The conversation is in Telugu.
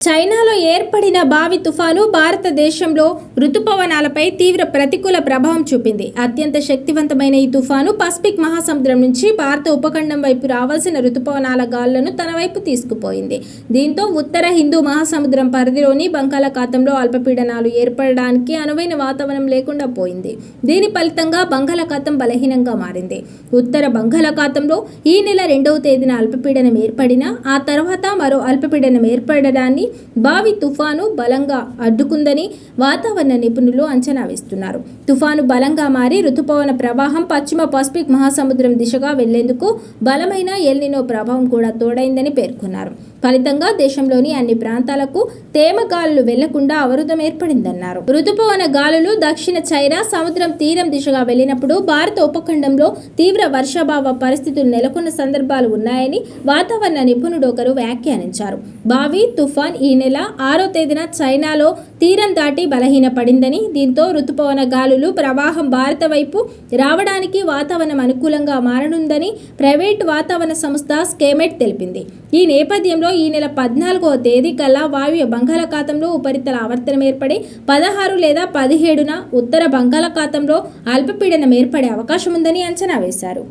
చైనాలో ఏర్పడిన బావి తుఫాను భారతదేశంలో రుతుపవనాలపై తీవ్ర ప్రతికూల ప్రభావం చూపింది. అత్యంత శక్తివంతమైన ఈ తుఫాను పసిఫిక్ మహాసముద్రం నుంచి భారత ఉపఖండం వైపు రావాల్సిన రుతుపవనాల గాలులను తన వైపు తీసుకుపోయింది. దీంతో ఉత్తర హిందూ మహాసముద్రం పరిధిలోని బంగాళాఖాతంలో అల్పపీడనాలు ఏర్పడడానికి అనువైన వాతావరణం లేకుండా పోయింది. దీని ఫలితంగా బంగాళాఖాతం బలహీనంగా మారింది. ఉత్తర బంగాళాఖాతంలో ఈ నెల 2వ తేదీన అల్పపీడనం ఏర్పడినా ఆ తర్వాత మరో అల్పపీడనం ఏర్పడడాన్ని బావి తుఫాను బలంగా అడ్డుకుందని వాతావరణ నిపుణులు అంచనా వేస్తున్నారు. తుఫాను బలంగా మారి రుతుపవన ప్రవాహం పశ్చిమ పసిఫిక్ మహాసముద్రం దిశగా వెళ్లేందుకు బలమైన ఎల్ నినో ప్రభావం కూడా తోడైందని పేర్కొన్నారు. ఫలితంగా దేశంలోని అన్ని ప్రాంతాలకు తేమ గాలులు వెళ్లకుండా అవరోధం ఏర్పడిందన్నారు. రుతుపవన గాలులు దక్షిణ చైనా సముద్రం తీరం దిశగా వెళ్లినప్పుడు భారత ఉపఖండంలో తీవ్ర వర్షాభావ పరిస్థితులు నెలకొన్న సందర్భాలు ఉన్నాయని వాతావరణ నిపుణుడొకరు వ్యాఖ్యానించారు. బావి తుఫాన్ ఈ నెల 6వ తేదీన చైనాలో తీరం దాటి బలహీనపడిందని, దీంతో రుతుపవన గాలులు ప్రవాహం భారత వైపు రావడానికి వాతావరణం అనుకూలంగా మారనుందని ప్రైవేటు వాతావరణ సంస్థ స్కేమెట్ తెలిపింది. ఈ నేపథ్యంలో ఈ నెల 14వ తేదీ కల్లా వాయువ్య బంగాళాఖాతంలో ఉపరితల ఆవర్తనం ఏర్పడి 16 లేదా 17న ఉత్తర బంగాళాఖాతంలో అల్పపీడనం ఏర్పడే అవకాశం ఉందని అంచనా వేశారు.